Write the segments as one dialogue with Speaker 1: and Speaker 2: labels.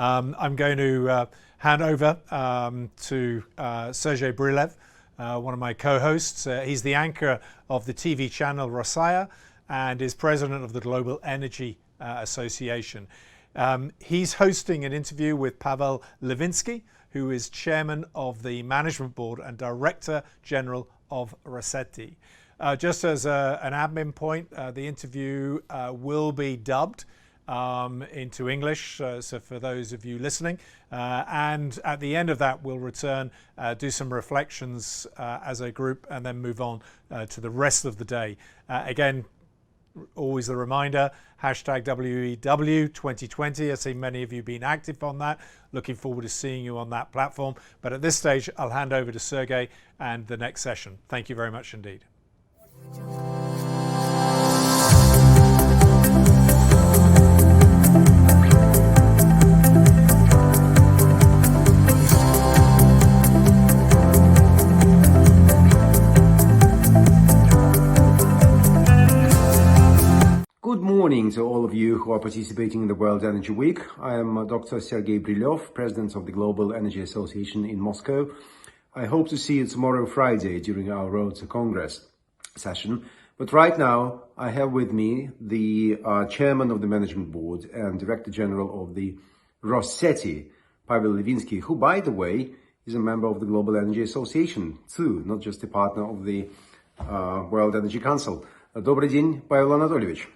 Speaker 1: I'm going to hand over to Sergey Brilev, one of my co-hosts. He's the anchor of the TV channel Rossiya and is president of the Global Energy Association. He's hosting an interview with Pavel Livinsky, who is chairman of the management board and director general of Rosseti. Just as an admin point, the interview will be dubbed into English, so for those of you listening, and at the end of that we'll return, do some reflections as a group, and then move on to the rest of the day. Again, always the reminder, hashtag WEW 2020. I see many of you been active on that. Looking forward to seeing you on that platform. But at this stage, I'll hand over to Sergey and the next session. Thank you very much indeed.
Speaker 2: Good morning to all of you who are participating in the World Energy Week. I am Dr. Sergey Brilev, President of the Global Energy Association in Moscow. I hope to see you tomorrow, Friday, during our Road to Congress session. But right now, I have with me the Chairman of the Management Board and Director General of the Rosseti, Pavel Livinsky, who, by the way, is a member of the Global Energy Association too, not just a partner of the World Energy Council. Добрый день, Pavel Anatolievich.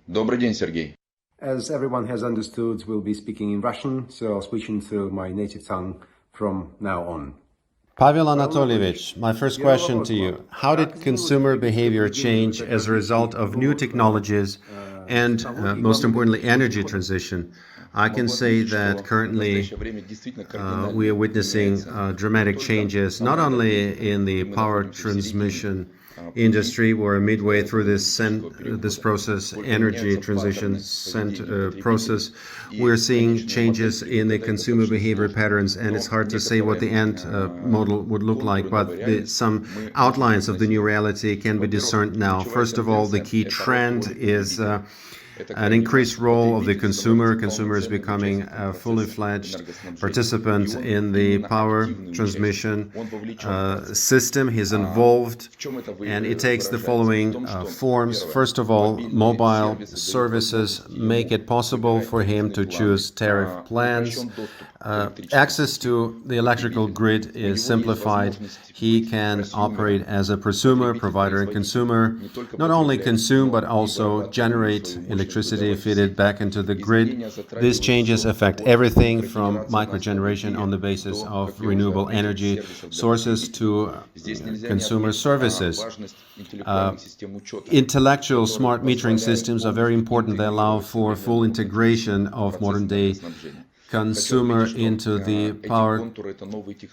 Speaker 3: Добрый день, Sergey.
Speaker 2: As everyone has understood, we'll be speaking in Russian, so I'll switch into my native tongue from now on.
Speaker 4: Pavel Anatolievich, my first question to you. How did consumer behavior change as a result of new technologies and, most importantly, energy transition? I can say that currently we are witnessing dramatic changes, not only in the power transmission industry. We're midway through this process, energy transition process. We're seeing changes in the consumer behavior patterns, and it's hard to say what the end model would look like, but some outlines of the new reality can be discerned now. First of all, the key trend is an increased role of the consumer. Consumer is becoming a fully fledged participant in the power transmission system. He's involved, and it takes the following forms. First of all, mobile services make it possible for him to choose tariff plans. Access to the electrical grid is simplified. He can operate as a prosumer, provider and consumer, not only consume but also generate electricity, feed it back into the grid. These changes affect everything from microgeneration on the basis of renewable energy sources to consumer services. Intellectual smart metering systems are very important. They allow for full integration of modern-day consumer into the power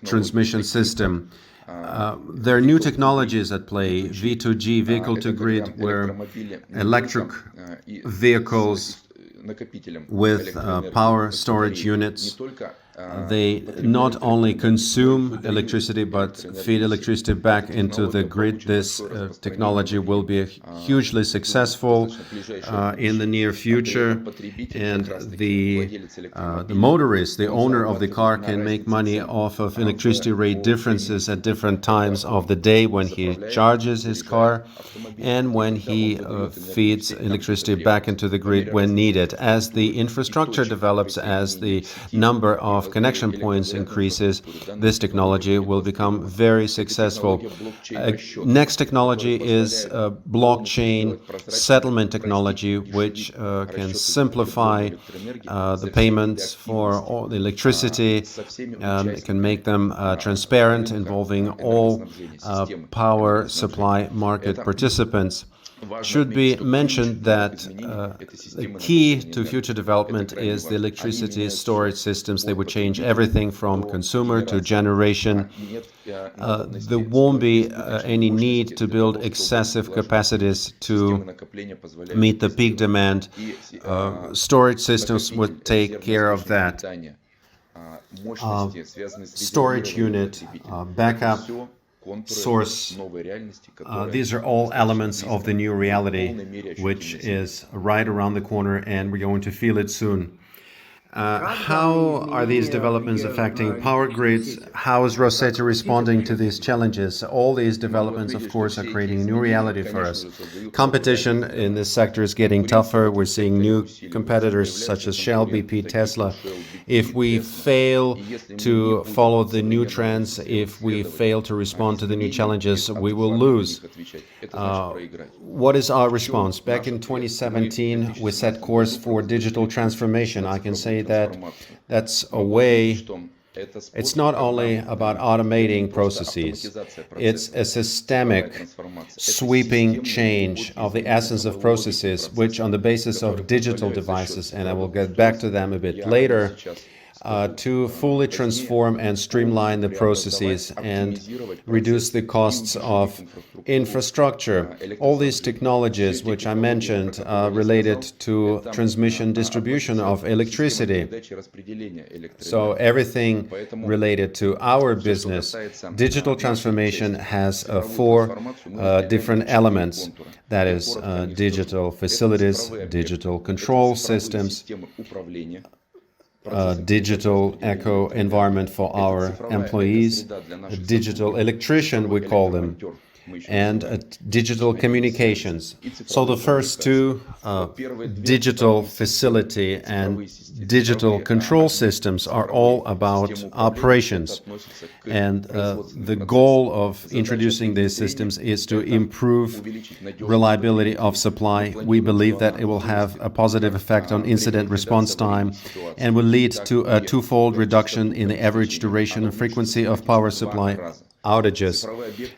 Speaker 4: transmission system. There are new technologies at play, V2G, vehicle-to-grid, where electric vehicles with power storage units, they not only consume electricity but feed electricity back into the grid. This technology will be hugely successful in the near future, and the motorist, the owner of the car, can make money off of electricity rate differences at different times of the day when he charges his car and when he feeds electricity back into the grid when needed. As the infrastructure develops, as the number of connection points increases, this technology will become very successful. Next technology is blockchain settlement technology, which can simplify the payments for all the electricity. It can make them transparent, involving all power supply market participants. Should be mentioned that the key to future development is the electricity storage systems. They would change everything from consumer to generation. There won't be any need to build excessive capacities to meet the peak demand. Storage systems would take care of that. Storage unit, backup source. These are all elements of the new reality, which is right around the corner, and we're going to feel it soon. How are these developments affecting power grids? How is Rosseti responding to these challenges? All these developments, of course, are creating a new reality for us. Competition in this sector is getting tougher. We're seeing new competitors such as Shell, BP, Tesla. If we fail to follow the new trends, if we fail to respond to the new challenges, we will lose. What is our response? Back in 2017, we set course for digital transformation. I can say that that's a way. It's not only about automating processes, it's a systemic, sweeping change of the essence of processes, which on the basis of digital devices, and I will get back to them a bit later, to fully transform and streamline the processes and reduce the costs of infrastructure. All these technologies which I mentioned are related to transmission distribution of electricity. So everything related to our business. Digital transformation has four different elements. That is digital facilities, digital control systems, digital eco-environment for our employees, a digital electrician, we call them, and digital communications. So the first two, digital facility and digital control systems, are all about operations. And the goal of introducing these systems is to improve reliability of supply. We believe that it will have a positive effect on incident response time and will lead to a twofold reduction in the average duration and frequency of power supply outages.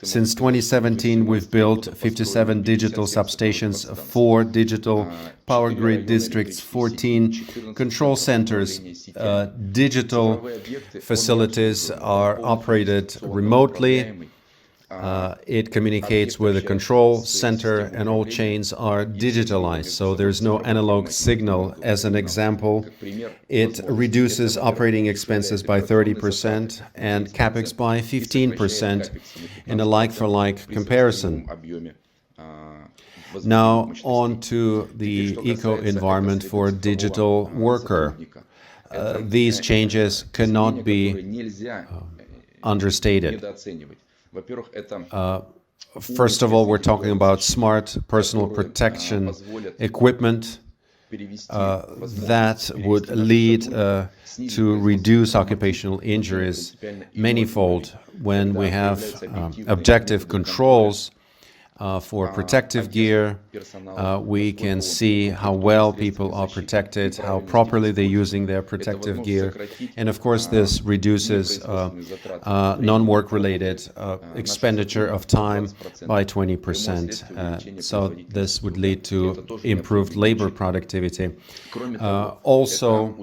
Speaker 4: Since 2017, we've built 57 digital substations, 4 digital power grid districts, 14 control centers. Digital facilities are operated remotely. It communicates with a control center, and all chains are digitalized, so there's no analog signal. As an example, it reduces operating expenses by 30% and capex by 15% in a like-for-like comparison. Now on to the eco-environment for digital worker. These changes cannot be understated. First of all, we're talking about smart personal protection equipment that would lead to reduce occupational injuries manifold when we have objective controls for protective gear. We can see how well people are protected, how properly they're using their protective gear. And of course, this reduces non-work related expenditure of time by 20%. So this would lead to improved labor productivity. Also,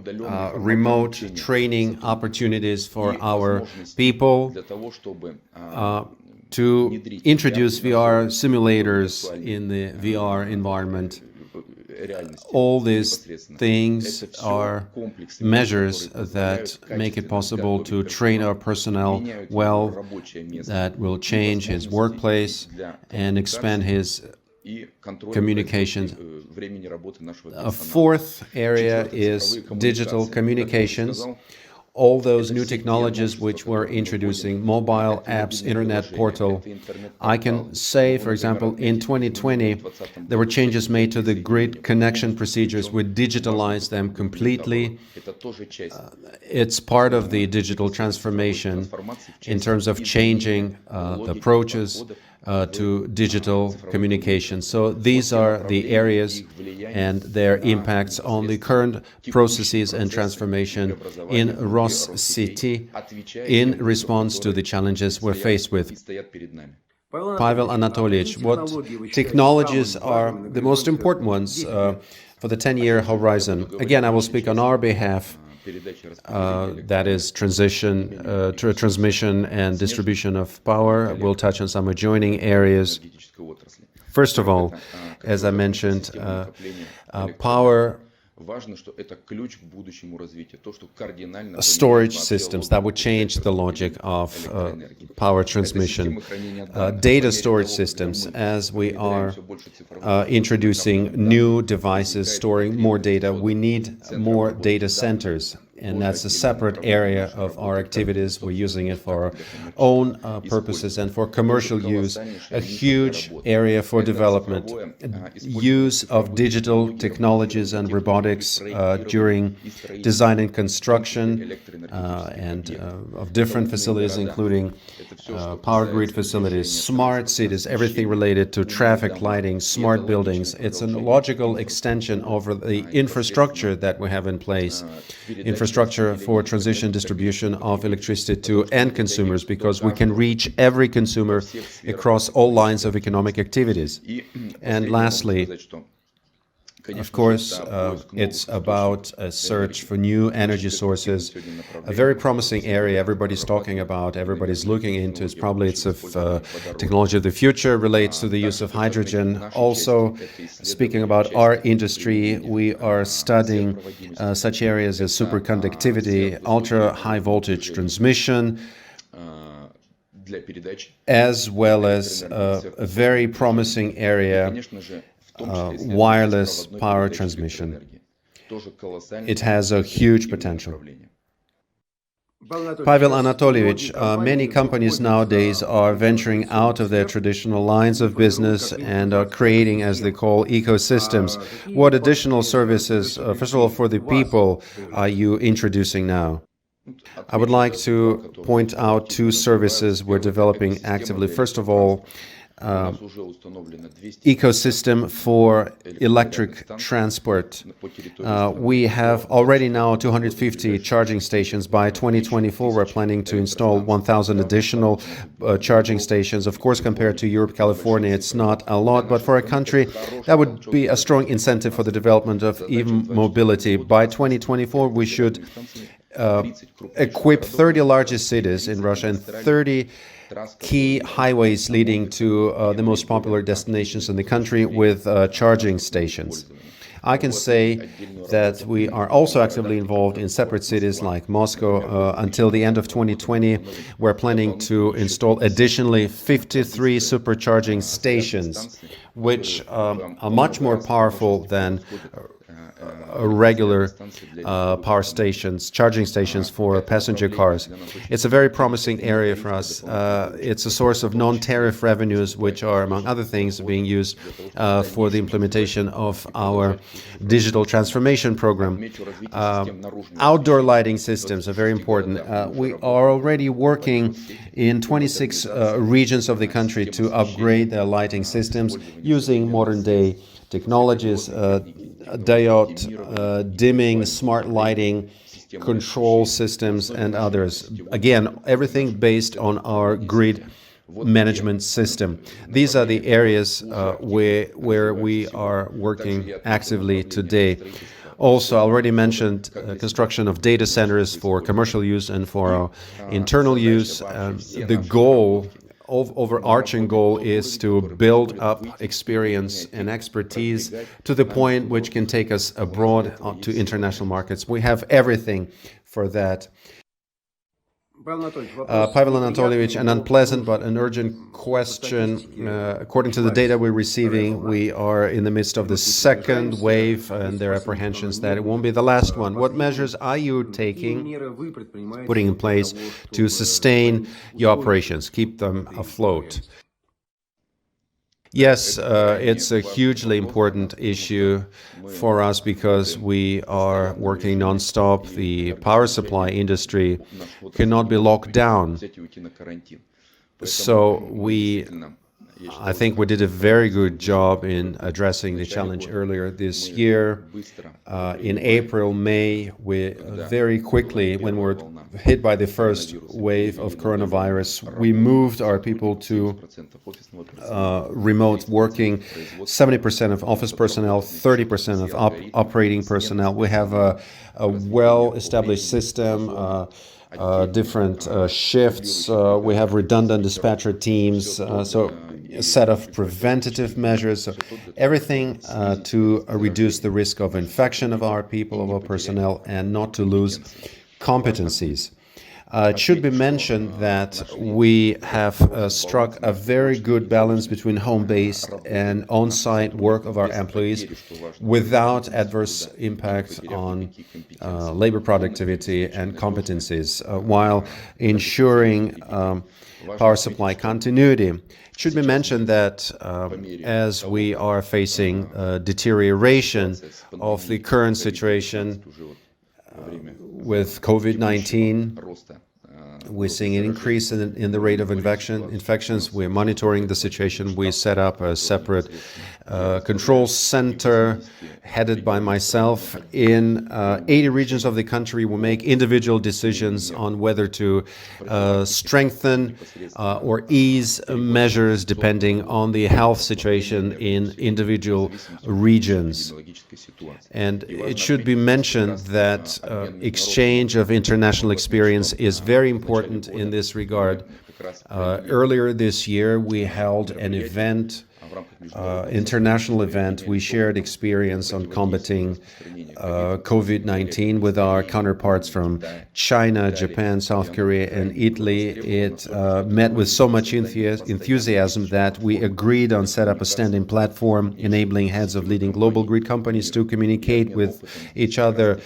Speaker 4: remote training opportunities for our people, to introduce VR simulators in the VR environment. All these things are measures that make it possible to train our personnel well, that will change his workplace and expand his communications. A fourth area is digital communications. All those new technologies which we're introducing, mobile apps, internet portal. I can say, for example, in 2020, there were changes made to the grid connection procedures. We digitalized them completely. It's part of the digital transformation in terms of changing the approaches to digital communication. So these are the areas and their impacts on the current processes and transformation in Rosseti in response to the challenges we're faced with. Pavel Anatolievich, what technologies are the most important ones for the 10-year horizon? Again, I will speak on our behalf. That is transmission and distribution of power. We'll touch on some adjoining areas. First of all, as I mentioned, power storage systems that would change the logic of power transmission, data storage systems, as we are introducing new devices storing more data. We need more data centers, and that's a separate area of our activities. We're using it for our own purposes and for commercial use. A huge area for development, use of digital technologies and robotics during design and construction and of different facilities, including power grid facilities, smart cities, everything related to traffic lighting, smart buildings. It's a logical extension over the infrastructure that we have in place, infrastructure for transition distribution of electricity to end consumers, because we can reach every consumer across all lines of economic activities. And lastly, of course, it's about a search for new energy sources. A very promising area everybody's talking about, everybody's looking into, is probably it's of technology of the future, relates to the use of hydrogen. Also, speaking about our industry, we are studying such areas as superconductivity, ultra-high voltage transmission, as well as a very promising area, wireless power transmission. It has a huge potential. Pavel Anatolievich, many companies nowadays are venturing out of their traditional lines of business and are creating, as they call, ecosystems. What additional services, first of all, for the people, are you introducing now? I would like to point out two services we're developing actively. First of all, ecosystem for electric transport. We have already now 250 charging stations. By 2024, we're planning to install 1,000 additional charging stations. Of course, compared to Europe, California, it's not a lot, but for a country, that would be a strong incentive for the development of e-mobility. By 2024, we should equip 30 largest cities in Russia and 30 key highways leading to the most popular destinations in the country with charging stations. I can say that we are also actively involved in separate cities like Moscow. Until the end of 2020, we're planning to install additionally 53 supercharging stations, which are much more powerful than regular power stations, charging stations for passenger cars. It's a very promising area for us. It's a source of non-tariff revenues, which are, among other things, being used for the implementation of our digital transformation program. Outdoor lighting systems are very important. We are already working in 26 regions of the country to upgrade their lighting systems using modern-day technologies, diode, dimming, smart lighting, control systems, and others. Again, everything based on our grid management system. These are the areas where we are working actively today. Also, I already mentioned construction of data centers for commercial use and for our internal use. The goal, overarching goal, is to build up experience and expertise to the point which can take us abroad to international markets. We have everything for that. Pavel Anatolievich, an unpleasant but an urgent question. According to the data we're receiving, we are in the midst of the second wave, and there are apprehensions that it won't be the last one. What measures are you putting in place to sustain your operations, keep them afloat? Yes, it's a hugely important issue for us because we are working non-stop. The power supply industry cannot be locked down. So I think we did a very good job in addressing the challenge earlier this year. In April, May, we very quickly, when we were hit by the first wave of coronavirus, we moved our people to remote working, 70% of office personnel, 30% of operating personnel. We have a well-established system, different shifts. We have redundant dispatcher teams, so a set of preventative measures, so everything to reduce the risk of infection of our people, of our personnel, and not to lose competencies. It should be mentioned that we have struck a very good balance between home-based and on-site work of our employees without adverse impact on labor productivity and competencies, while ensuring power supply continuity. It should be mentioned that as we are facing deterioration of the current situation with COVID-19, we're seeing an increase in the rate of infections. We're monitoring the situation. We set up a separate control center headed by myself. In 80 regions of the country, we make individual decisions on whether to strengthen or ease measures depending on the health situation in individual regions. And it should be mentioned that exchange of international experience is very important in this regard. Earlier this year, we held an event, international event. We shared experience on combating COVID-19 with our counterparts from China, Japan, South Korea, and Italy. It met with so much enthusiasm that we agreed on set up a standing platform enabling heads of leading global grid companies to communicate with each other.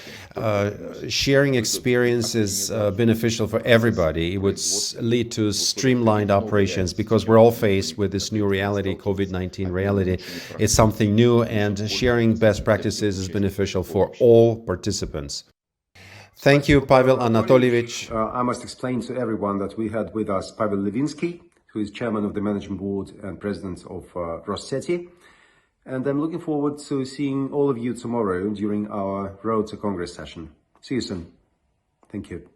Speaker 4: Sharing experience is beneficial for everybody. It would lead to streamlined operations because we're all faced with this new reality, COVID-19 reality. It's something new, and sharing best practices is beneficial for all participants. Thank you, Pavel Anatolievich.
Speaker 2: I must explain to everyone that we had with us Pavel Livinsky, who is chairman of the management board and president of Rosseti. And I'm looking forward to seeing all of you tomorrow during our Road to Congress session. See you soon. Thank you.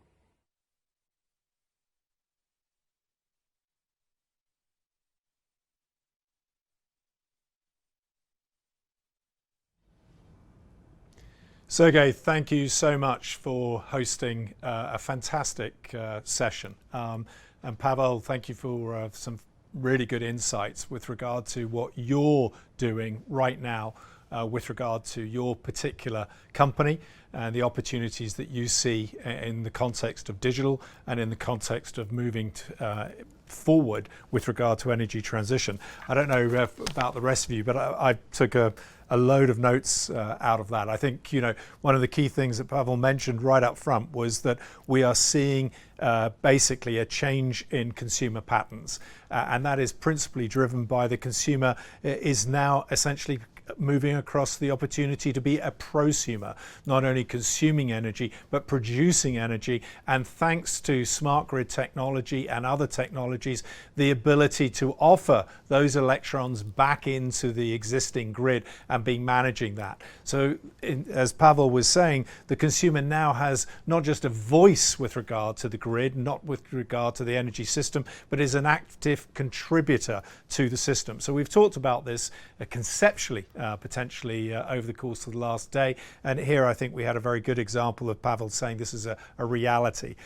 Speaker 1: Sergey, thank you so much for hosting a fantastic session. And Pavel, thank you for some really good insights with regard to what you're doing right now with regard to your particular company and the opportunities that you see in the context of digital and in the context of moving forward with regard to energy transition. I don't know about the rest of you, but I took a load of notes out of that. I think, one of the key things that Pavel mentioned right up front was that we are seeing basically a change in consumer patterns. And that is principally driven by the consumer is now essentially moving across the opportunity to be a prosumer, not only consuming energy, but producing energy. And thanks to smart grid technology and other technologies, the ability to offer those electrons back into the existing grid and be managing that. So as Pavel was saying, the consumer now has not just a voice with regard to the grid, not with regard to the energy system, but is an active contributor to the system. So we've talked about this conceptually, potentially over the course of the last day. And here I think we had a very good example of Pavel saying this is a reality.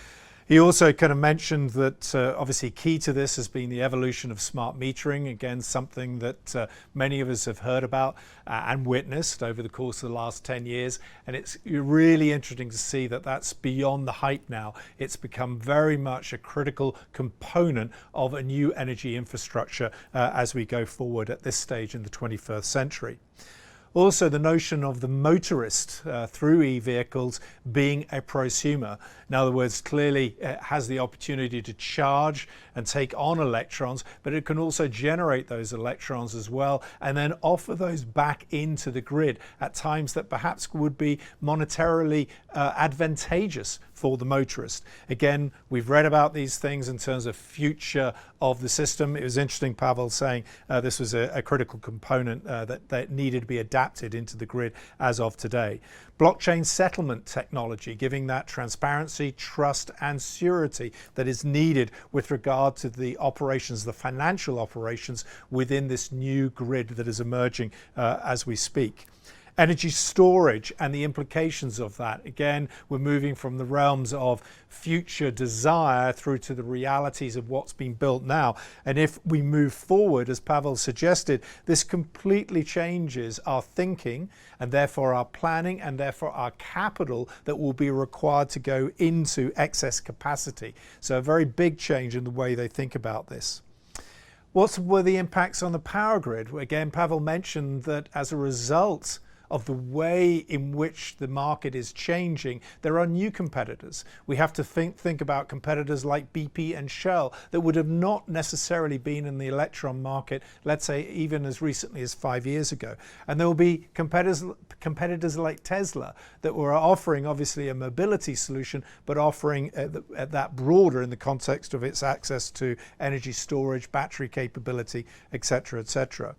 Speaker 1: He also kind of mentioned that obviously key to this has been the evolution of smart metering. Again, something that many of us have heard about and witnessed over the course of the last 10 years. And it's really interesting to see that that's beyond the hype now. It's become very much a critical component of a new energy infrastructure as we go forward at this stage in the 21st century. Also, the notion of the motorist through e-vehicles being a prosumer. In other words, clearly it has the opportunity to charge and take on electrons, but it can also generate those electrons as well and then offer those back into the grid at times that perhaps would be monetarily advantageous for the motorist. Again, we've read about these things in terms of future of the system. It was interesting, Pavel saying this was a critical component that needed to be adapted into the grid as of today. Blockchain settlement technology, giving that transparency, trust and surety that is needed with regard to the operations, the financial operations within this new grid that is emerging as we speak. Energy storage and the implications of that. Again, we're moving from the realms of future desire through to the realities of what's been built now. And if we move forward, as Pavel suggested, this completely changes our thinking and therefore our planning and therefore our capital that will be required to go into excess capacity. So a very big change in the way they think about this. What were the impacts on the power grid? Again, Pavel mentioned that as a result of the way in which the market is changing, there are new competitors. We have to think about competitors like BP and Shell that would have not necessarily been in the electron market, let's say even as recently as 5 years ago. And there will be competitors like Tesla that were offering obviously a mobility solution, but offering that broader in the context of its access to energy storage, battery capability, etc., etc.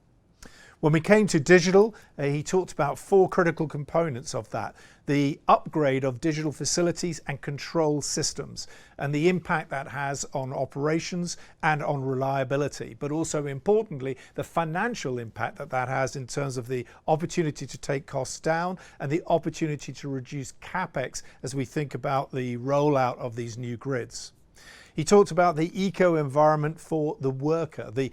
Speaker 1: When we came to digital, he talked about 4 critical components of that. The upgrade of digital facilities and control systems and the impact that has on operations and on reliability, but also importantly, the financial impact that that has in terms of the opportunity to take costs down and the opportunity to reduce capex as we think about the rollout of these new grids. He talked about the eco-environment for the worker, the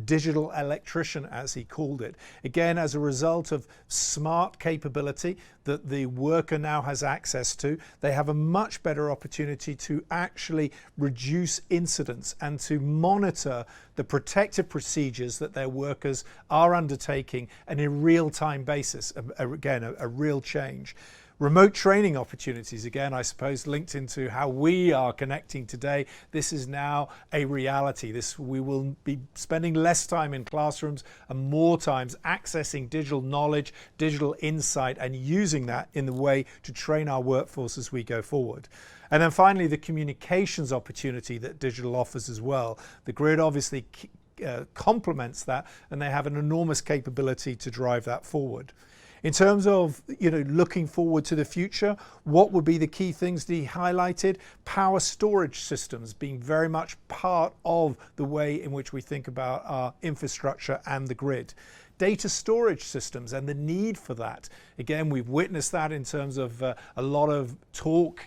Speaker 1: digital electrician, as he called it. Again, as a result of smart capability that the worker now has access to, they have a much better opportunity to actually reduce incidents and to monitor the protective procedures that their workers are undertaking on a real-time basis. Again, a real change. Remote training opportunities, again, I suppose linked into how we are connecting today. This is now a reality. We will be spending less time in classrooms and more times accessing digital knowledge, digital insight, and using that in the way to train our workforce as we go forward. And then finally, the communications opportunity that digital offers as well. The grid obviously complements that, and they have an enormous capability to drive that forward. In terms of looking forward to the future, what would be the key things that he highlighted? Power storage systems being very much part of the way in which we think about our infrastructure and the grid. Data storage systems and the need for that. Again, we've witnessed that in terms of a lot of talk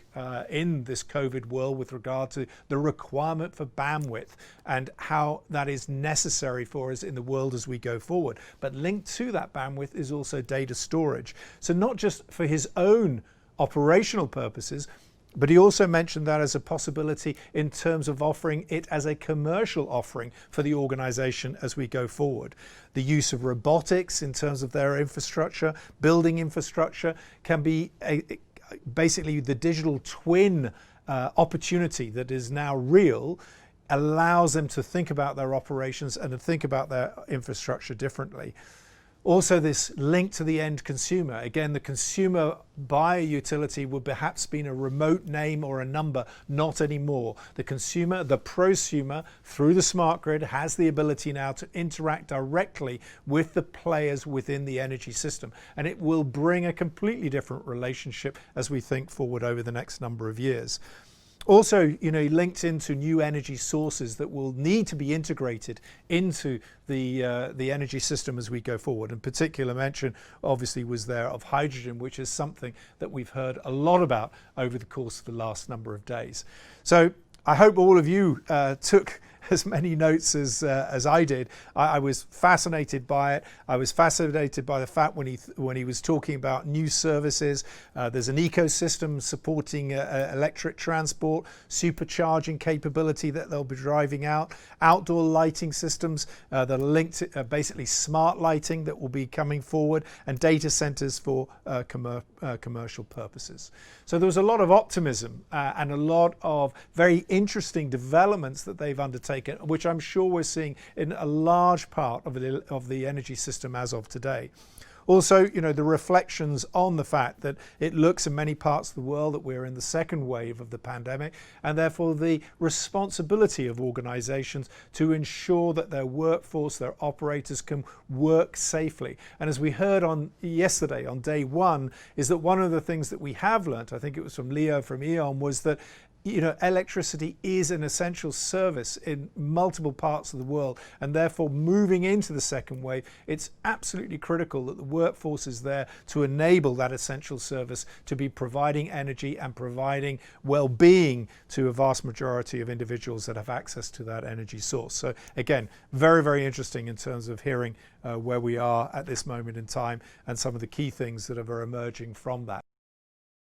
Speaker 1: in this COVID world with regard to the requirement for bandwidth and how that is necessary for us in the world as we go forward. But linked to that bandwidth is also data storage. So not just for his own operational purposes, but he also mentioned that as a possibility in terms of offering it as a commercial offering for the organization as we go forward. The use of robotics in terms of their infrastructure, building infrastructure, can be basically the digital twin opportunity that is now real, allows them to think about their operations and to think about their infrastructure differently. Also, this link to the end consumer. Again, the consumer buyer utility would perhaps been a remote name or a number, not anymore. The consumer, the prosumer, through the smart grid, has the ability now to interact directly with the players within the energy system. And it will bring a completely different relationship as we think forward over the next number of years. Also, linked into new energy sources that will need to be integrated into the energy system as we go forward. And particular mention, obviously, was there of hydrogen, which is something that we've heard a lot about over the course of the last number of days. So I hope all of you took as many notes as I did. I was fascinated by it. I was fascinated by the fact when he was talking about new services. There's an ecosystem supporting electric transport, supercharging capability that they'll be driving out, outdoor lighting systems that are linked to basically smart lighting that will be coming forward, and data centers for commercial purposes. So there was a lot of optimism and a lot of very interesting developments that they've undertaken, which I'm sure we're seeing in a large part of the energy system as of today. Also, the reflections on the fact that it looks in many parts of the world that we're in the second wave of the pandemic, and therefore the responsibility of organizations to ensure that their workforce, their operators can work safely. And as we heard yesterday on day one, is that one of the things that we have learnt, I think it was from Leo from E.ON, was that electricity is an essential service in multiple parts of the world, and therefore moving into the second wave, it's absolutely critical that the workforce is there to enable that essential service to be providing energy and providing well-being to a vast majority of individuals that have access to that energy source. So again, very, very interesting in terms of hearing where we are at this moment in time and some of the key things that are emerging from that.